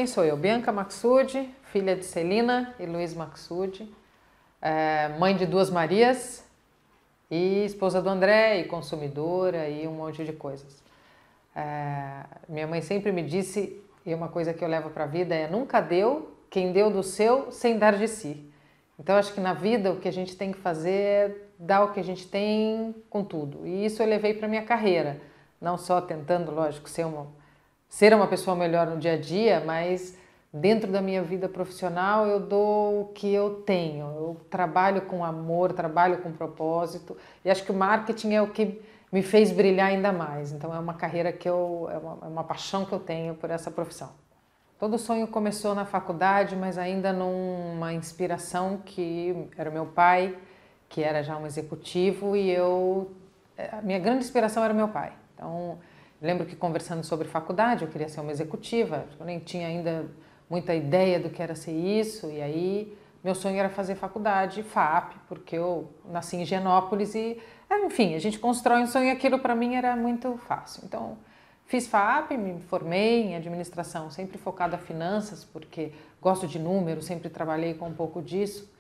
quem sou eu? Bianca Maxud, filha de Celina e Luiz Maxud, mãe de 2 Marias e esposa do André e consumidora e um monte de coisas. Minha mãe sempre me disse, e uma coisa que eu levo para a vida é: nunca deu quem deu do seu sem dar de si. Então acho que na vida o que a gente tem que fazer é dar o que a gente tem com tudo. E isso eu levei para minha carreira, não só tentando, lógico, ser uma pessoa melhor no dia a dia, mas dentro da minha vida profissional eu dou o que eu tenho. Eu trabalho com amor, trabalho com propósito, e acho que o marketing é o que me fez brilhar ainda mais. Então é uma carreira que é uma paixão que eu tenho por essa profissão. Todo sonho começou na faculdade, mas ainda numa inspiração que era o meu pai, que era já um executivo, e a minha grande inspiração era meu pai. Então, lembro que conversando sobre faculdade, eu queria ser uma executiva, eu nem tinha ainda muita ideia do que era ser isso, e aí meu sonho era fazer faculdade, FAP, porque eu nasci em Higienópolis e, enfim, a gente constrói um sonho e aquilo para mim era muito fácil. Então, fiz FAP, me formei em administração, sempre focada em finanças, porque gosto de números, sempre trabalhei com um pouco disso.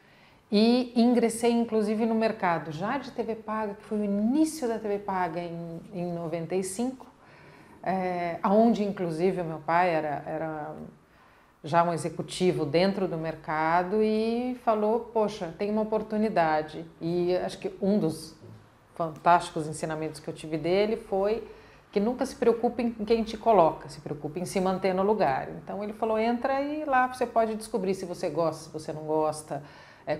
E ingressei inclusive no mercado já de TV paga, que foi o início da TV paga em 95, onde inclusive o meu pai era já um executivo dentro do mercado e falou: poxa, tem uma oportunidade. E acho que um dos fantásticos ensinamentos que eu tive dele foi que nunca se preocupe em quem te coloca, se preocupe em se manter no lugar. Então ele falou: entra e lá você pode descobrir se você gosta, se você não gosta,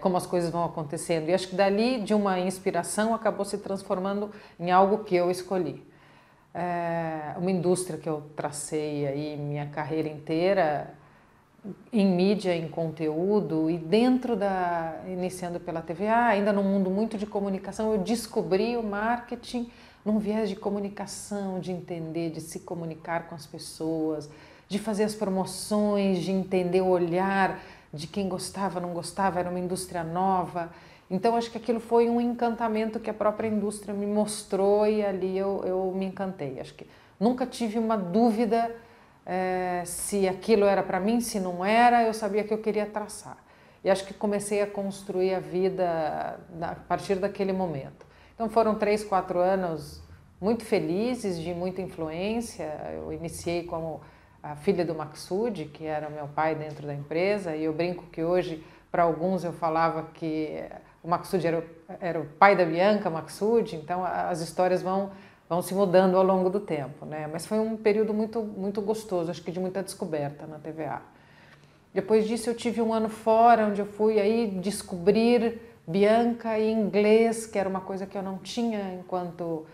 como as coisas vão acontecendo. E acho que dali, de uma inspiração, acabou se transformando em algo que eu escolhi. Uma indústria que eu tracei aí minha carreira inteira, em mídia, em conteúdo, e iniciando pela TVA, ainda num mundo muito de comunicação, eu descobri o marketing num viés de comunicação, de entender, de se comunicar com as pessoas, de fazer as promoções, de entender o olhar de quem gostava, não gostava, era uma indústria nova. Então acho que aquilo foi um encantamento que a própria indústria me mostrou e ali eu me encantei. Acho que nunca tive uma dúvida se aquilo era para mim, se não era, eu sabia que eu queria traçar. E acho que comecei a construir a vida a partir daquele momento. Então foram 3, 4 anos muito felizes, de muita influência. Eu iniciei como a filha do Maxud, que era meu pai dentro da empresa, e eu brinco que hoje, para alguns, eu falava que o Maxud era o pai da Bianca Maxud, então as histórias vão se mudando ao longo do tempo, né? Mas foi um período muito, muito gostoso, acho que de muita descoberta na TVA. Depois disso eu tive um ano fora, onde eu fui aí descobrir Bianca e inglês, que era uma coisa que eu não tinha enquanto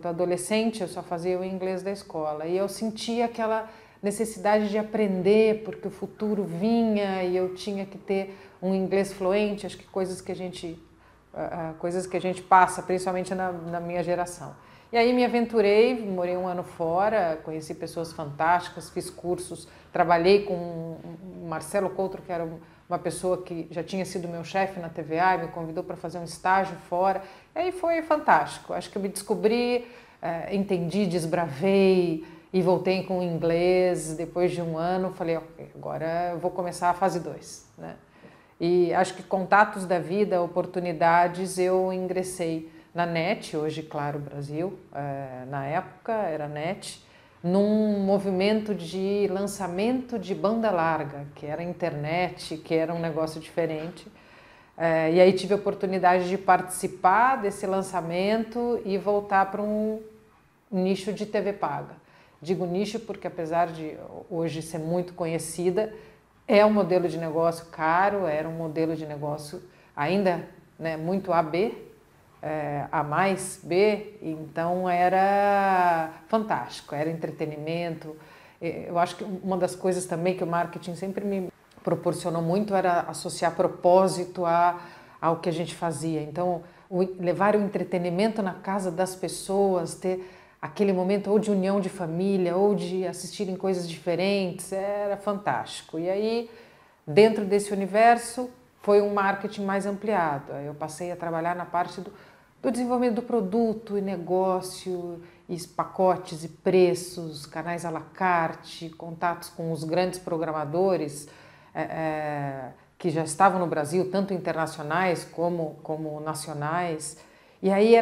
adolescente, eu só fazia o inglês da escola. E eu sentia aquela necessidade de aprender, porque o futuro vinha e eu tinha que ter um inglês fluente, acho que coisas que a gente passa, principalmente na minha geração. E aí me aventurei, morei um ano fora, conheci pessoas fantásticas, fiz cursos, trabalhei com o Marcelo Coutro, que era uma pessoa que já tinha sido meu chefe na TVA e me convidou para fazer um estágio fora. E aí foi fantástico, acho que eu me descobri, entendi, desbravei e voltei com o inglês. Depois de um ano falei: okay, agora eu vou começar a fase 2, né? E acho que contatos da vida, oportunidades, eu ingressei na NET, hoje Claro Brasil, na época era NET, num movimento de lançamento de banda larga, que era internet, que era um negócio diferente. E aí tive a oportunidade de participar desse lançamento e voltar para um nicho de TV paga. Digo nicho porque, apesar de hoje ser muito conhecida, é um modelo de negócio caro, era um modelo de negócio ainda, né, muito AB, A mais B, então era fantástico, era entretenimento. Eu acho que uma das coisas também que o marketing sempre me proporcionou muito era associar propósito ao que a gente fazia. Então, levar o entretenimento na casa das pessoas, ter aquele momento ou de união de família ou de assistirem coisas diferentes, era fantástico. E aí, dentro desse universo, foi um marketing mais ampliado. Eu passei a trabalhar na parte do desenvolvimento do produto e negócio e pacotes e preços, canais à la carte, contatos com os grandes programadores que já estavam no Brasil, tanto internacionais como nacionais. E aí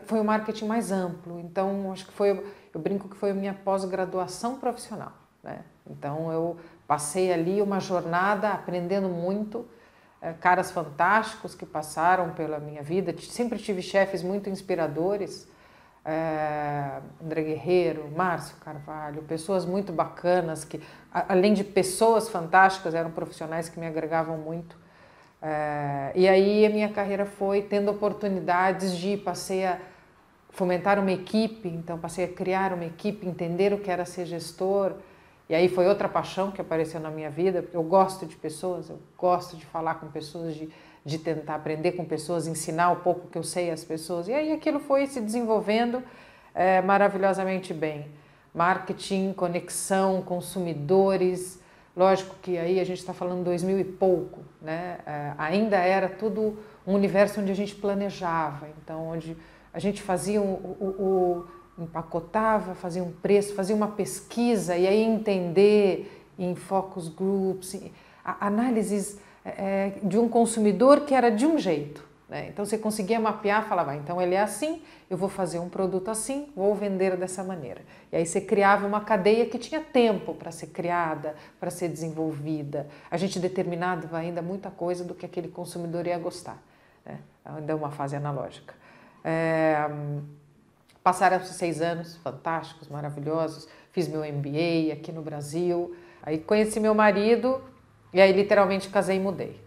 foi o marketing mais amplo. Então, acho que eu brinco que foi a minha pós-graduação profissional, né? Então, eu passei ali uma jornada aprendendo muito, caras fantásticos que passaram pela minha vida. Sempre tive chefes muito inspiradores, André Guerreiro, Márcio Carvalho, pessoas muito bacanas que, além de pessoas fantásticas, eram profissionais que me agregavam muito. E aí a minha carreira foi tendo oportunidades passei a fomentar uma equipe, então passei a criar uma equipe, entender o que era ser gestor. E aí foi outra paixão que apareceu na minha vida, porque eu gosto de pessoas, eu gosto de falar com pessoas, de tentar aprender com pessoas, ensinar o pouco que eu sei às pessoas. E aí aquilo foi se desenvolvendo maravilhosamente bem. Marketing, conexão, consumidores. Lógico que aí a gente está falando 2000 e pouco, né? Ainda era tudo um universo onde a gente planejava, então onde a gente fazia empacotava, fazia um preço, fazia uma pesquisa e aí entender em focus groups, análises de um consumidor que era de um jeito, né? Então você conseguia mapear, falava, então ele é assim, eu vou fazer um produto assim, vou vender dessa maneira. E aí você criava uma cadeia que tinha tempo para ser criada, para ser desenvolvida. A gente determinava ainda muita coisa do que aquele consumidor ia gostar, né? Ainda é uma fase analógica. Passaram 6 anos fantásticos, maravilhosos, fiz meu MBA aqui no Brasil, aí conheci meu marido e aí literalmente casei e mudei.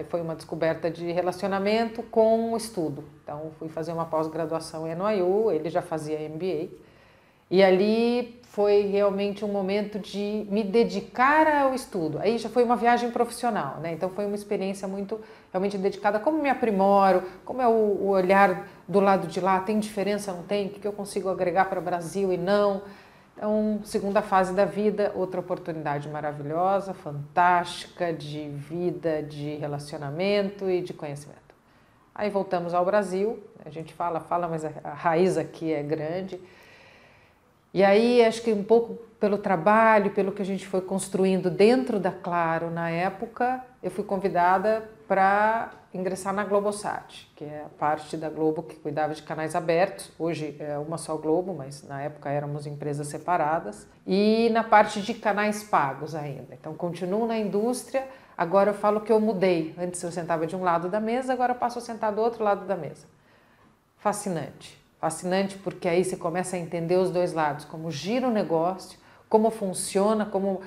Foi uma descoberta de relacionamento com estudo, então fui fazer uma pós-graduação em NYU, ele já fazia MBA e ali foi realmente um momento de me dedicar ao estudo. Aí já foi uma viagem profissional, né? Então foi uma experiência muito realmente dedicada. Como me aprimoro, como é o olhar do lado de lá, tem diferença, não tem? O que eu consigo agregar para o Brasil e não? Então, segunda fase da vida, outra oportunidade maravilhosa, fantástica, de vida, de relacionamento e de conhecimento. Aí voltamos ao Brasil, a gente fala, mas a raiz aqui é grande. E aí, acho que um pouco pelo trabalho, pelo que a gente foi construindo dentro da Claro na época, eu fui convidada para ingressar na Globosat, que é a parte da Globo que cuidava de canais abertos. Hoje é uma só Globo, mas na época éramos empresas separadas. E na parte de canais pagos ainda. Então, continuo na indústria, agora eu falo que eu mudei. Antes eu sentava de um lado da mesa, agora eu passo a sentar do outro lado da mesa. Fascinante. Fascinante porque aí você começa a entender os dois lados, como gira o negócio, como funciona, como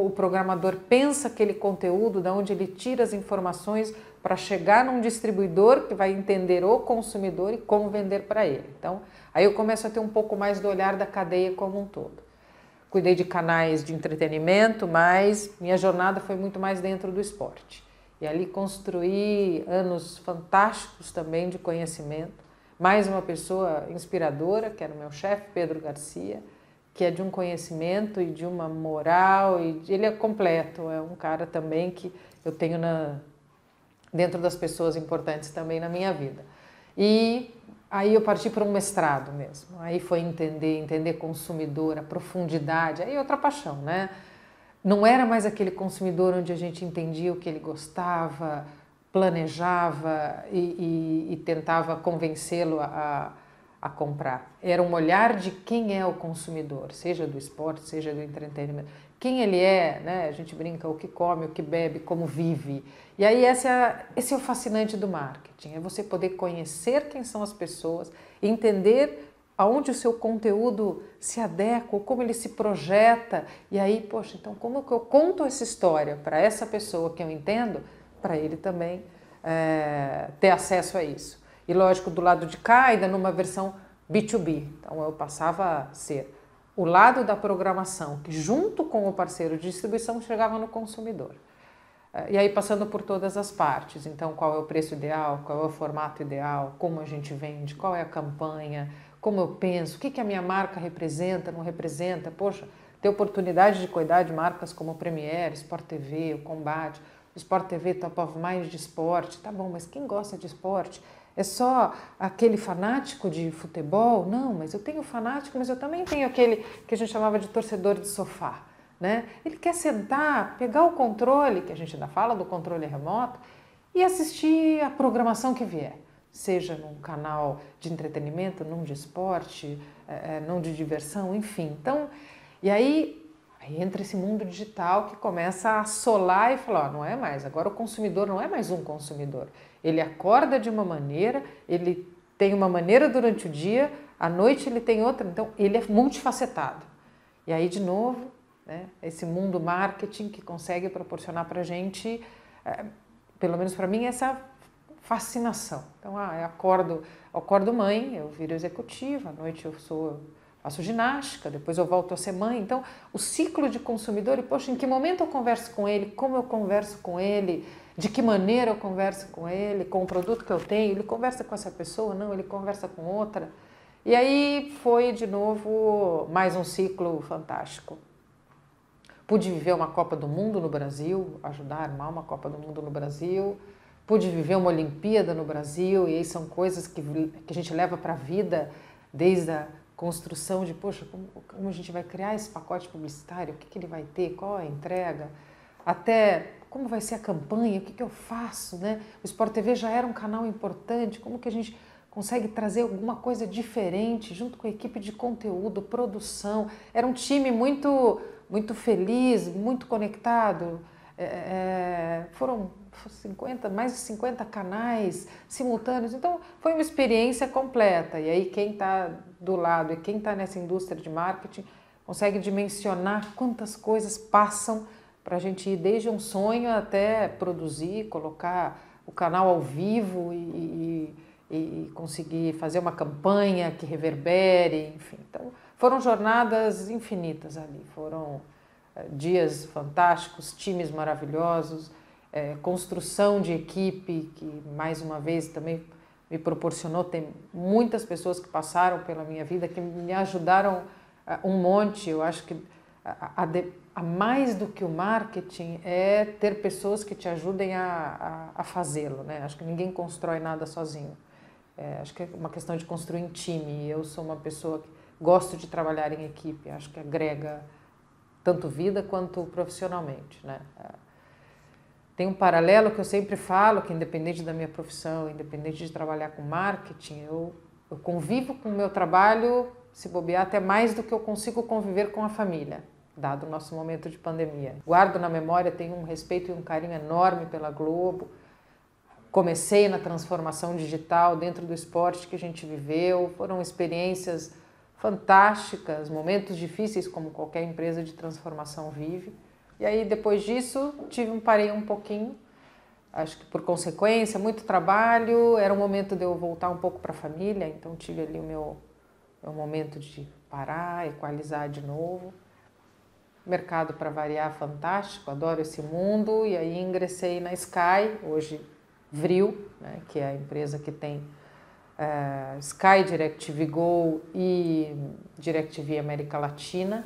o programador pensa aquele conteúdo, de onde ele tira as informações para chegar num distribuidor que vai entender o consumidor e como vender para ele. Então, aí eu começo a ter um pouco mais do olhar da cadeia como um todo. Cuidei de canais de entretenimento, mas minha jornada foi muito mais dentro do esporte. E ali construí anos fantásticos também de conhecimento. Mais uma pessoa inspiradora, que era o meu chefe, Pedro Garcia, que é de um conhecimento e de uma moral, ele é completo, é um cara também que eu tenho dentro das pessoas importantes também na minha vida. E aí eu parti para um mestrado mesmo, aí foi entender consumidor, a profundidade, aí outra paixão, né? Não era mais aquele consumidor onde a gente entendia o que ele gostava, planejava e tentava convencê-lo a comprar. Era um olhar de quem é o consumidor, seja do esporte, seja do entretenimento. Quem ele é, né? A gente brinca, o que come, o que bebe, como vive. E aí esse é o fascinante do marketing, é você poder conhecer quem são as pessoas, entender aonde o seu conteúdo se adequa, como ele se projeta. E aí, poxa, então como que eu conto essa história para essa pessoa que eu entendo, para ele também ter acesso a isso. E lógico, do lado de cá, ainda numa versão B2B. Então eu passava a ser o lado da programação, que junto com o parceiro de distribuição chegava no consumidor. E aí passando por todas as partes. Então qual é o preço ideal, qual é o formato ideal, como a gente vende, qual é a campanha, como eu penso, o que a minha marca representa, não representa. Poxa, ter oportunidade de cuidar de marcas como o Premiere, Sport TV, o Combate, Sport TV Top of Mind de esporte, tá bom, mas quem gosta de esporte É só aquele fanático de futebol? Não, mas eu tenho fanático, mas eu também tenho aquele que a gente chamava de torcedor de sofá, né? Ele quer sentar, pegar o controle, que a gente ainda fala do controle remoto, e assistir a programação que vier, seja num canal de entretenimento, num de esporte, num de diversão, enfim. Então, e aí entra esse mundo digital que começa a assolar e falar, ó, não é mais, agora o consumidor não é mais um consumidor. Ele acorda de uma maneira, ele tem uma maneira durante o dia, à noite ele tem outra, então ele é multifacetado. E aí, de novo, né, esse mundo marketing que consegue proporcionar para a gente, pelo menos para mim, essa fascinação. Então, eu acordo mãe, eu viro executiva, à noite eu faço ginástica, depois eu volto a ser mãe. Então, o ciclo de consumidor, e poxa, em que momento eu converso com ele, como eu converso com ele, de que maneira eu converso com ele, com o produto que eu tenho, ele conversa com essa pessoa, não, ele conversa com outra. E aí foi, de novo, mais um ciclo fantástico. Pude viver uma Copa do Mundo no Brasil, ajudar a armar uma Copa do Mundo no Brasil, pude viver uma Olimpíada no Brasil, e aí são coisas que a gente leva para a vida, desde a construção de, poxa, como a gente vai criar esse pacote publicitário, o que ele vai ter, qual a entrega, até como vai ser a campanha, o que eu faço, né? O Sport TV já era um canal importante, como que a gente consegue trazer alguma coisa diferente junto com a equipe de conteúdo, produção. Era um time muito feliz, muito conectado. Foram mais de 50 canais simultâneos, então foi uma experiência completa. E aí quem está do lado e quem está nessa indústria de marketing consegue dimensionar quantas coisas passam para a gente ir desde um sonho até produzir, colocar o canal ao vivo e conseguir fazer uma campanha que reverbere, enfim. Então foram jornadas infinitas ali, foram dias fantásticos, times maravilhosos, construção de equipe que mais uma vez também me proporcionou, tem muitas pessoas que passaram pela minha vida que me ajudaram um monte. Eu acho que a mais do que o marketing é ter pessoas que te ajudem a fazê-lo, né? Acho que ninguém constrói nada sozinho. Acho que é uma questão de construir em time. Eu sou uma pessoa que gosto de trabalhar em equipe, acho que agrega tanto vida quanto profissionalmente, né? Tem um paralelo que eu sempre falo, que independente da minha profissão, independente de trabalhar com marketing, eu convivo com o meu trabalho, se bobear, até mais do que eu consigo conviver com a família, dado o nosso momento de pandemia. Guardo na memória, tenho um respeito e um carinho enorme pela Globo. Comecei na transformação digital dentro do esporte que a gente viveu, foram experiências fantásticas, momentos difíceis como qualquer empresa de transformação vive. E aí depois disso parei um pouquinho, acho que por consequência, muito trabalho, era o momento de eu voltar um pouco para a família, então tive ali o meu momento de parar, equalizar de novo. Mercado, para variar, fantástico, adoro esse mundo, e aí ingressei na Sky, hoje Vril, né, que é a empresa que tem Sky, DirecTV Go e DirecTV América Latina.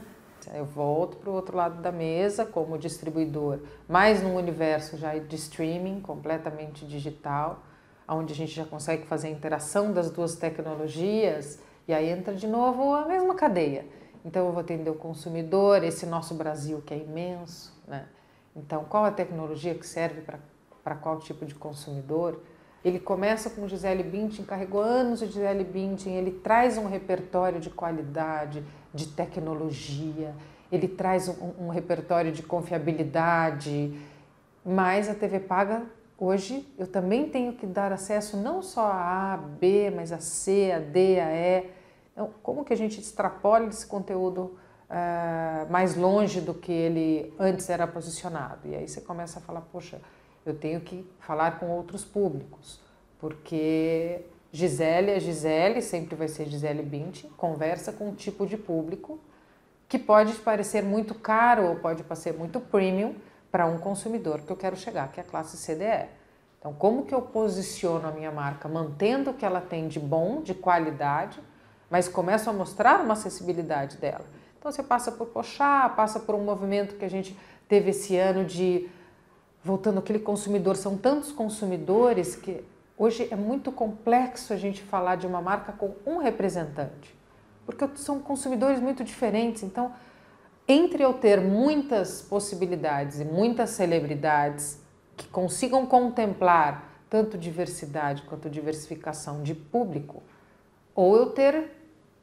Eu volto para o outro lado da mesa como distribuidor, mais num universo já de streaming, completamente digital, onde a gente já consegue fazer a interação das duas tecnologias, e aí entra de novo a mesma cadeia. Então eu vou atender o consumidor, esse nosso Brasil que é imenso, né? Então qual a tecnologia que serve para qual tipo de consumidor? Ele começa com Gisele Bündchen, carregou anos de Gisele Bündchen, ele traz um repertório de qualidade, de tecnologia, ele traz um repertório de confiabilidade, mas a TV paga, hoje, eu também tenho que dar acesso não só a A, B, mas a C, a D, a E. Então, como que a gente extrapola esse conteúdo mais longe do que ele antes era posicionado? E aí você começa a falar, poxa, eu tenho que falar com outros públicos, porque Gisele é Gisele, sempre vai ser Gisele Bündchen, conversa com um tipo de público que pode parecer muito caro ou pode parecer muito premium para um consumidor que eu quero chegar, que é a classe CDE. Então, como que eu posiciono a minha marca, mantendo o que ela tem de bom, de qualidade, mas começo a mostrar uma acessibilidade dela. Então, você passa por Pochá, passa por um movimento que a gente teve esse ano de... Voltando àquele consumidor, são tantos consumidores que Hoje é muito complexo a gente falar de uma marca com um representante, porque são consumidores muito diferentes. Então, entre eu ter muitas possibilidades e muitas celebridades que consigam contemplar tanto diversidade quanto diversificação de público, ou eu ter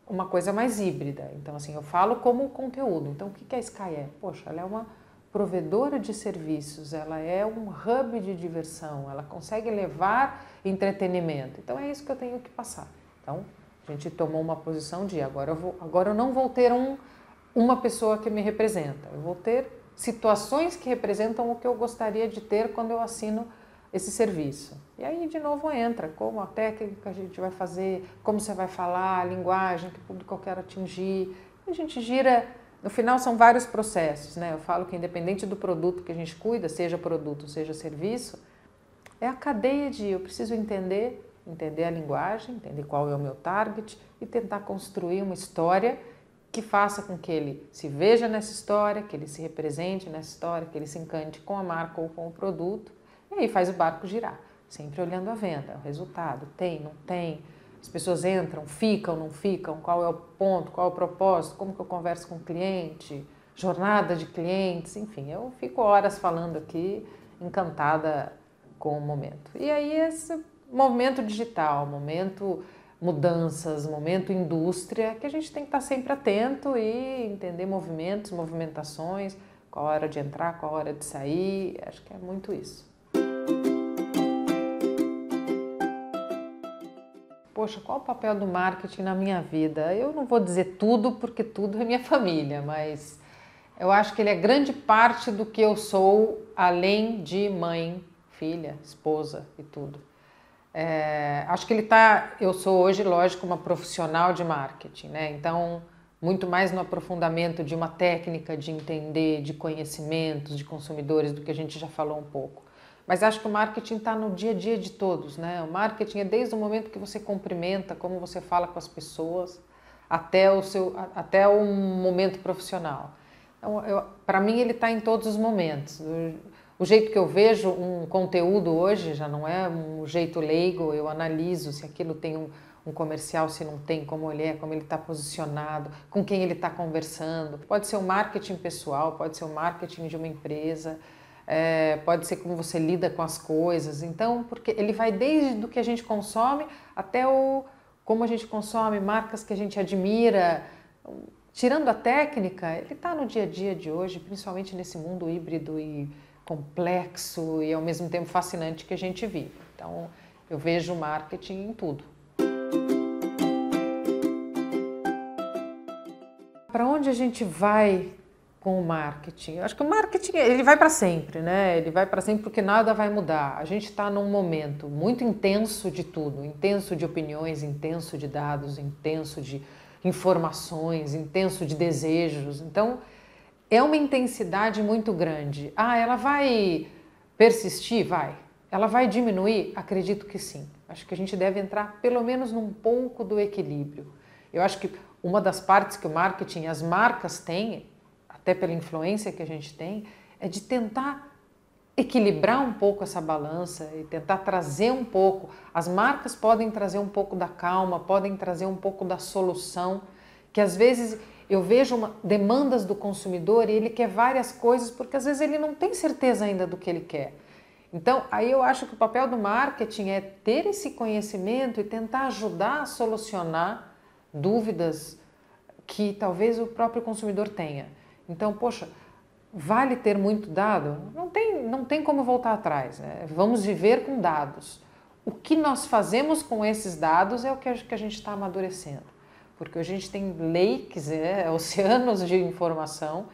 uma coisa mais híbrida. Então, assim, eu falo como conteúdo. Então, o que a Sky é? Poxa, ela é uma provedora de serviços, ela é um hub de diversão, ela consegue levar entretenimento. Então, é isso que eu tenho que passar. Então, a gente tomou uma posição de agora eu não vou ter uma pessoa que me representa, eu vou ter situações que representam o que eu gostaria de ter quando eu assino esse serviço. E aí, de novo, entra como a técnica que a gente vai fazer, como você vai falar, a linguagem, que público eu quero atingir. A gente gira, no final são vários processos, né? Eu falo que independente do produto que a gente cuida, seja produto, seja serviço, é a cadeia de eu preciso entender a linguagem, entender qual é o meu target e tentar construir uma história que faça com que ele se veja nessa história, que ele se represente nessa história, que ele se encante com a marca ou com o produto. E aí faz o barco girar, sempre olhando a venda, o resultado, tem, não tem, as pessoas entram, ficam, não ficam, qual é o ponto, qual é o propósito, como que eu converso com o cliente, jornada de clientes, enfim, eu fico horas falando aqui, encantada com o momento. E aí esse momento digital, momento mudanças, momento indústria, que a gente tem que estar sempre atento e entender movimentos, movimentações, qual a hora de entrar, qual a hora de sair, acho que é muito isso. Poxa, qual o papel do marketing na minha vida? Eu não vou dizer tudo, porque tudo é minha família, mas eu acho que ele é grande parte do que eu sou, além de mãe, filha, esposa e tudo. Acho que eu sou hoje, lógico, uma profissional de marketing, né? Então, muito mais no aprofundamento de uma técnica de entender, de conhecimentos, de consumidores, do que a gente já falou um pouco. Mas acho que o marketing está no dia a dia de todos, né? O marketing é desde o momento que você cumprimenta, como você fala com as pessoas, até o momento profissional. Então, para mim, ele está em todos os momentos. O jeito que eu vejo um conteúdo hoje já não é um jeito leigo, eu analiso se aquilo tem um comercial, se não tem, como ele é, como ele está posicionado, com quem ele está conversando. Pode ser o marketing pessoal, pode ser o marketing de uma empresa, pode ser como você lida com as coisas. Então, porque ele vai desde o que a gente consome até como a gente consome, marcas que a gente admira. Tirando a técnica, ele está no dia a dia de hoje, principalmente nesse mundo híbrido e complexo e ao mesmo tempo fascinante que a gente vive. Então, eu vejo o marketing em tudo. Para onde a gente vai com o marketing? Eu acho que o marketing ele vai para sempre, né? Ele vai para sempre porque nada vai mudar. A gente está num momento muito intenso de tudo, intenso de opiniões, intenso de dados, intenso de informações, intenso de desejos. Então, é uma intensidade muito grande. Ela vai persistir? Vai. Ela vai diminuir? Acredito que sim. Acho que a gente deve entrar pelo menos num pouco do equilíbrio. Eu acho que uma das partes que o marketing e as marcas têm, até pela influência que a gente tem, é de tentar equilibrar um pouco essa balança e tentar trazer um pouco. As marcas podem trazer um pouco da calma, podem trazer um pouco da solução, que às vezes eu vejo demandas do consumidor e ele quer várias coisas porque às vezes ele não tem certeza ainda do que ele quer. Então, aí eu acho que o papel do marketing é ter esse conhecimento e tentar ajudar a solucionar dúvidas que talvez o próprio consumidor tenha. Então, poxa, vale ter muito dado? Não tem como voltar atrás, né? Vamos viver com dados. O que nós fazemos com esses dados é o que a gente está amadurecendo. Porque a gente tem lakes, oceanos de informação,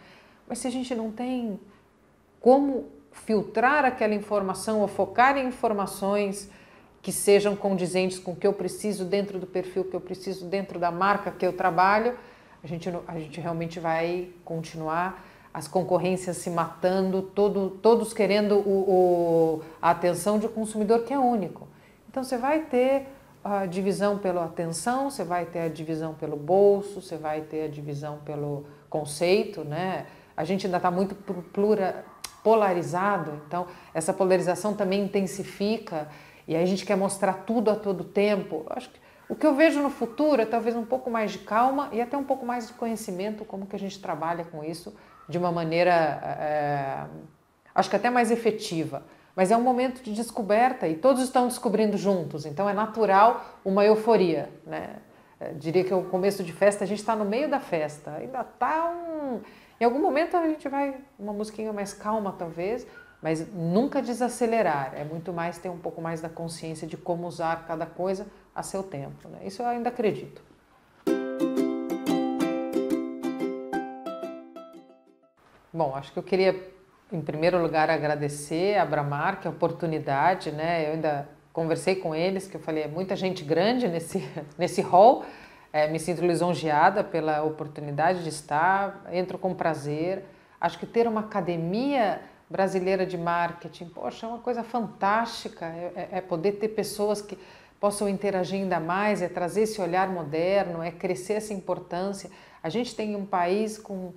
mas se a gente não tem como filtrar aquela informação ou focar em informações que sejam condizentes com o que eu preciso dentro do perfil que eu preciso, dentro da marca que eu trabalho, a gente realmente vai continuar as concorrências se matando, todos querendo a atenção de um consumidor que é único. Então você vai ter a divisão pela atenção, você vai ter a divisão pelo bolso, você vai ter a divisão pelo conceito, né? A gente ainda está muito polarizado, então essa polarização também intensifica e aí a gente quer mostrar tudo a todo tempo. Acho que o que eu vejo no futuro é talvez um pouco mais de calma e até um pouco mais de conhecimento, como que a gente trabalha com isso de uma maneira, acho que até mais efetiva. Mas é um momento de descoberta e todos estão descobrindo juntos, então é natural uma euforia, né? Diria que é o começo de festa, a gente está no meio da festa, ainda está Em algum momento a gente vai, uma musiquinha mais calma talvez, mas nunca desacelerar, é muito mais ter um pouco mais da consciência de como usar cada coisa a seu tempo, né? Isso eu ainda acredito. Bom, acho que eu queria, em primeiro lugar, agradecer a Abramark a oportunidade, né? Eu ainda conversei com eles, que eu falei, é muita gente grande nesse hall, me sinto lisonjeada pela oportunidade de estar, entro com prazer. Acho que ter uma academia brasileira de marketing, poxa, é uma coisa fantástica, é poder ter pessoas que possam interagir ainda mais, é trazer esse olhar moderno, é crescer essa importância. A gente tem um país com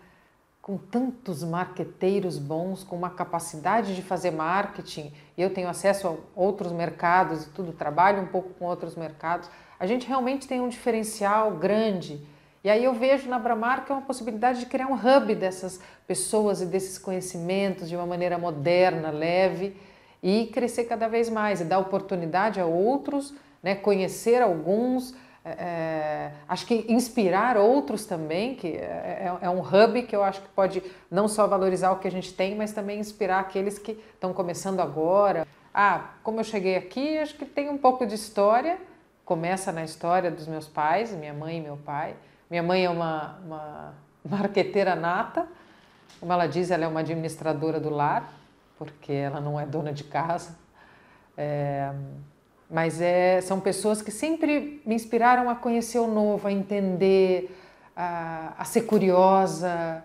tantos marqueteiros bons, com uma capacidade de fazer marketing, e eu tenho acesso a outros mercados e tudo, trabalho um pouco com outros mercados, a gente realmente tem um diferencial grande. E aí eu vejo na Abramark uma possibilidade de criar um hub dessas pessoas e desses conhecimentos de uma maneira moderna, leve, e crescer cada vez mais, e dar oportunidade a outros, né, conhecer alguns, acho que inspirar outros também, que é um hub que eu acho que pode não só valorizar o que a gente tem, mas também inspirar aqueles que estão começando agora. Como eu cheguei aqui, acho que tem um pouco de história, começa na história dos meus pais, minha mãe e meu pai. Minha mãe é uma marqueteira nata, como ela diz, ela é uma administradora do lar, porque ela não é dona de casa. Mas são pessoas que sempre me inspiraram a conhecer o novo, a entender, a ser curiosa.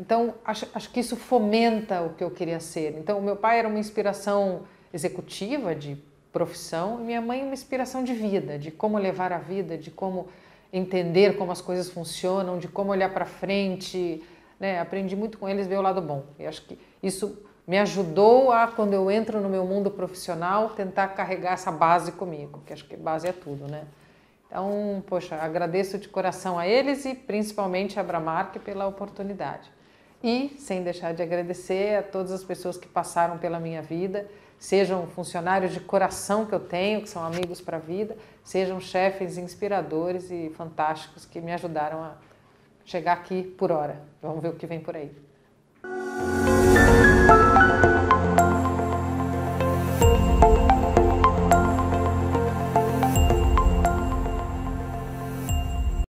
Então, acho que isso fomenta o que eu queria ser. Então, o meu pai era uma inspiração executiva, de profissão, e minha mãe uma inspiração de vida, de como levar a vida, de como entender como as coisas funcionam, de como olhar para frente, né? Aprendi muito com eles, ver o lado bom. E acho que isso me ajudou a, quando eu entro no meu mundo profissional, tentar carregar essa base comigo, que acho que base é tudo, né? Então, poxa, agradeço de coração a eles e principalmente a Abramark pela oportunidade. E, sem deixar de agradecer a todas as pessoas que passaram pela minha vida, sejam funcionários de coração que eu tenho, que são amigos para a vida, sejam chefes inspiradores e fantásticos que me ajudaram a chegar aqui por hora. Vamos ver o que vem por aí.